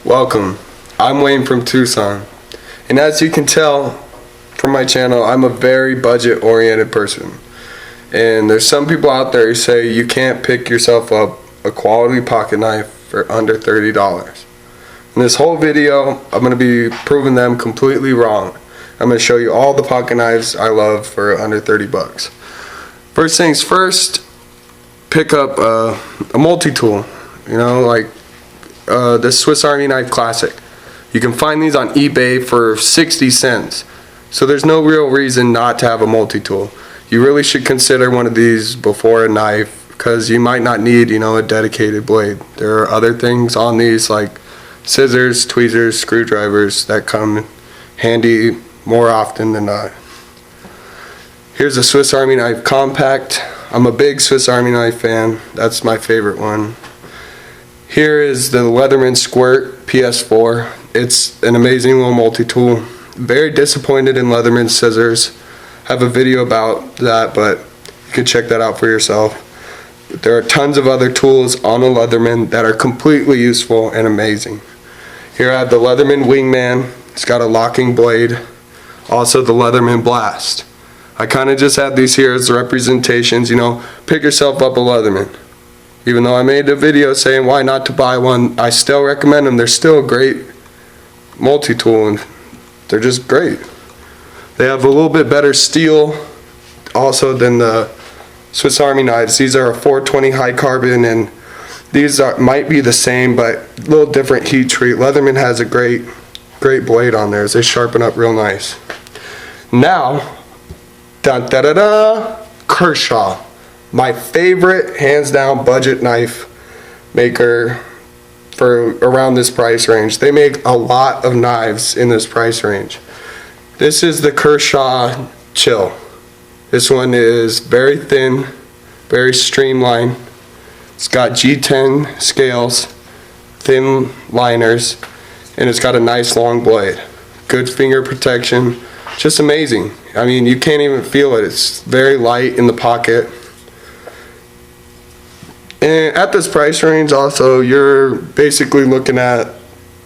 Welcome. I'm Wayne from Tucson, and as you can tell from my channel, I'm a very budget oriented person. And there's some people out there who say you can't pick yourself up a quality pocket knife for under $30. In this whole video, I'm going to be proving them completely wrong. I'm going to show you all the pocket knives I love for under 30 bucks. First things first, pick up a multi-tool, like the Swiss Army Knife Classic. You can find these on eBay for 60 cents. So there's no real reason not to have a multi-tool. You really should consider one of these before a knife because you might not need, a dedicated blade. There are other things on these like scissors, tweezers, screwdrivers that come handy more often than not. Here's a Swiss Army Knife Compact. I'm a big Swiss Army Knife fan. That's my favorite one. Here is the Leatherman Squirt PS4. It's an amazing little multi-tool. Very disappointed in Leatherman scissors. I have a video about that, but you can check that out for yourself. There are tons of other tools on the Leatherman that are completely useful and amazing. Here I have the Leatherman Wingman. It's got a locking blade. Also the Leatherman Blast. I kind of just have these here as representations, pick yourself up a Leatherman. Even though I made a video saying why not to buy one, I still recommend them. They're still a great multi-tool and they're just great. They have a little bit better steel also than the Swiss Army knives. These are a 420 high carbon and these might be the same but a little different heat treat. Leatherman has a great blade on theirs. They sharpen up real nice. Now, Kershaw. My favorite, hands down, budget knife maker for around this price range. They make a lot of knives in this price range. This is the Kershaw Chill. This one is very thin, very streamlined. It's got G10 scales, thin liners, and it's got a nice long blade. Good finger protection, just amazing. I mean, you can't even feel it. It's very light in the pocket. And at this price range also, you're basically looking at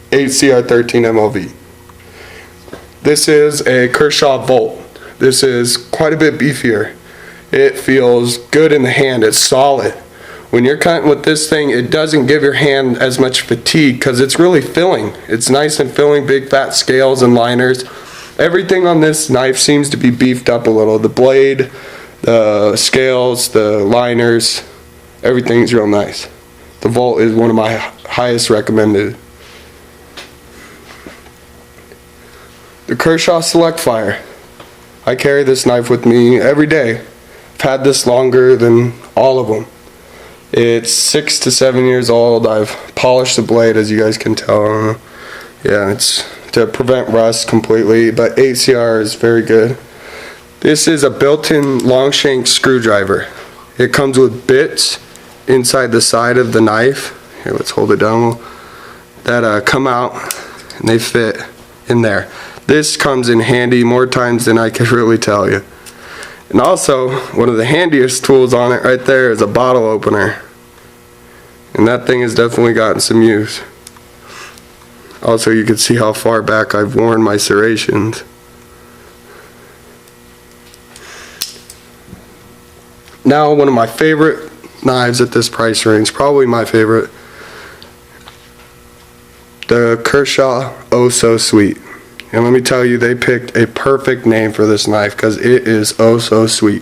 8CR13 MLV. This is a Kershaw Volt. This is quite a bit beefier. It feels good in the hand. It's solid. When you're cutting with this thing, it doesn't give your hand as much fatigue because it's really filling. It's nice and filling, big fat scales and liners. Everything on this knife seems to be beefed up a little. The blade, the scales, the liners, everything's real nice. The Volt is one of my highest recommended. The Kershaw Select Fire. I carry this knife with me every day. I've had this longer than all of them. It's 6 to 7 years old. I've polished the blade, as you guys can tell. Yeah, it's to prevent rust completely, but 8CR is very good. This is a built-in long shank screwdriver. It comes with bits inside the side of the knife. Here, let's hold it down. That come out and they fit in there. This comes in handy more times than I could really tell you. And also, one of the handiest tools on it right there is a bottle opener. And that thing has definitely gotten some use. Also, you can see how far back I've worn my serrations. Now, one of my favorite knives at this price range, probably my favorite, the Kershaw Oh So Sweet. And let me tell you, they picked a perfect name for this knife because it is oh so sweet.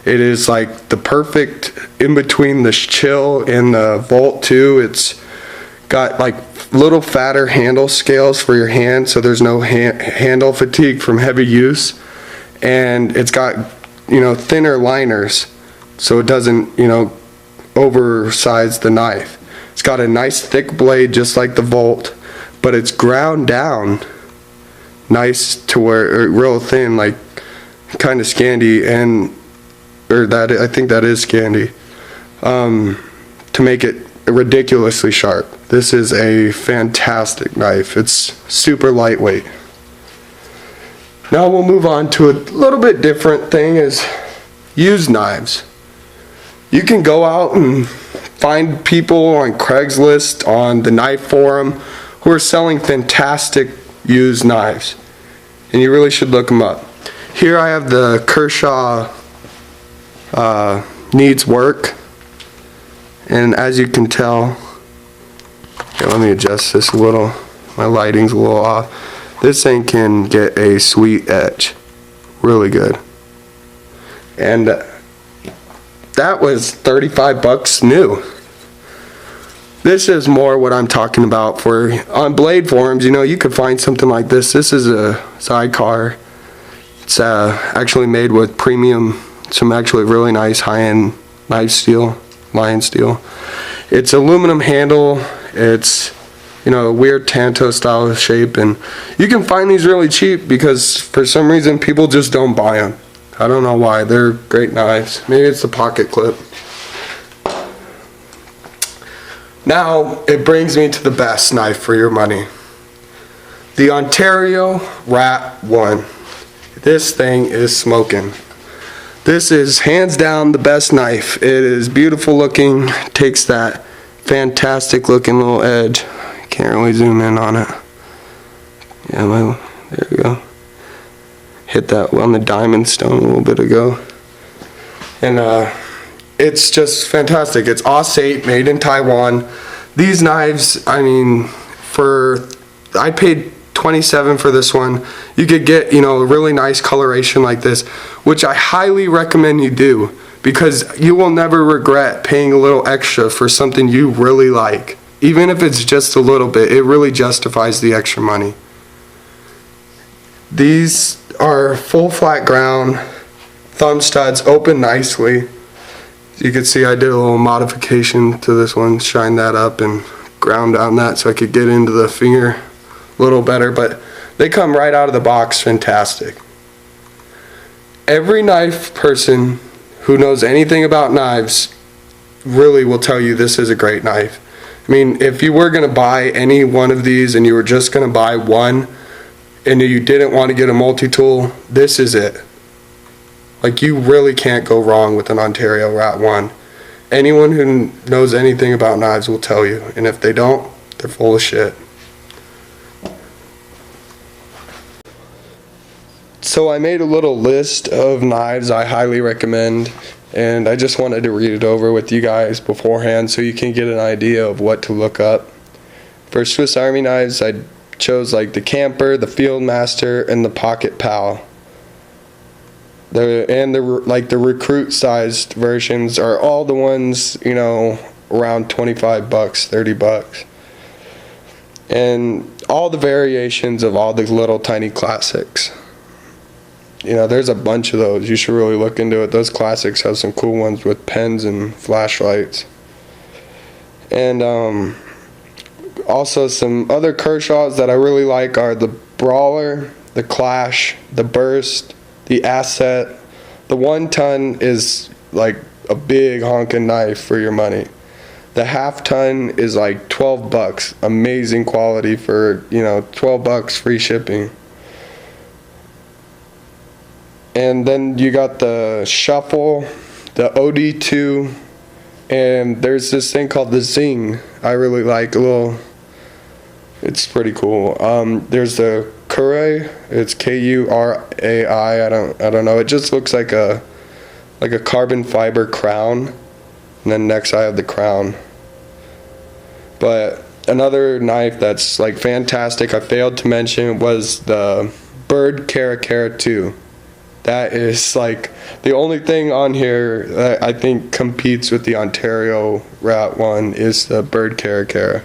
It is like the perfect in between the Chill and the Volt 2. It's got like little fatter handle scales for your hand, so there's no handle fatigue from heavy use. And it's got, thinner liners, so it doesn't, oversize the knife. It's got a nice thick blade just like the Volt, but it's ground down nice to where real thin, like kind of Scandi, I think that is Scandi, to make it ridiculously sharp. This is a fantastic knife. It's super lightweight. Now we'll move on to a little bit different thing, is used knives. You can go out and find people on Craigslist, on the knife forum, who are selling fantastic used knives, and you really should look them up. Here I have the Kershaw Needs Work, and as you can tell, here, let me adjust this a little, my lighting's a little off. This thing can get a sweet edge, really good. And that was 35 bucks new. This is more what I'm talking about for on blade forums. You know, you could find something like this. This is a sidecar. It's actually made with premium, some actually really nice high-end knife steel, lion steel. It's aluminum handle. It's, you know, a weird Tanto style shape, and you can find these really cheap because for some reason people just don't buy them. I don't know why. They're great knives. Maybe it's the pocket clip. Now it brings me to the best knife for your money. The Ontario Rat 1. This thing is smoking. This is hands down the best knife. It is beautiful looking, takes that fantastic looking little edge. I can't really zoom in on it. Yeah, there we go. Hit that on the diamond stone a little bit ago. And it's just fantastic. It's AUS-8, made in Taiwan. These knives, I mean, I paid $27 for this one. You could get, you know, a really nice coloration like this, which I highly recommend you do, because you will never regret paying a little extra for something you really like. Even if it's just a little bit, it really justifies the extra money. These are full flat ground, thumb studs, open nicely. You can see I did a little modification to this one, shine that up and ground down that so I could get into the finger a little better, but they come right out of the box fantastic. Every knife person who knows anything about knives really will tell you this is a great knife. I mean, if you were going to buy any one of these and you were just going to buy one and you didn't want to get a multi-tool, this is it. Like, you really can't go wrong with an Ontario Rat 1. Anyone who knows anything about knives will tell you, and if they don't, they're full of shit. So I made a little list of knives I highly recommend, and I just wanted to read it over with you guys beforehand so you can get an idea of what to look up. For Swiss Army knives, I chose like the Camper, the Fieldmaster, and the Pocket Pal. The recruit sized versions are all the ones, you know, around 25 bucks, 30 bucks. And all the variations of all the little tiny classics. You know, there's a bunch of those. You should really look into it. Those classics have some cool ones with pens and flashlights. And also some other Kershaws that I really like are the Brawler, the Clash, the Burst, the Asset. The 1 ton is like a big honking knife for your money. The half ton is like 12 bucks. Amazing quality for, you know, 12 bucks free shipping. And then you got the Shuffle, the OD2, and there's this thing called the Zing. I really like it's pretty cool. There's the Kurai. It's Kurai. I don't know. It just looks like a carbon fiber crown. And then next I have the crown. But another knife that's like fantastic I failed to mention was the Bird Caracara 2. That is like the only thing on here that I think competes with the Ontario Rat 1 is the Bird Caracara.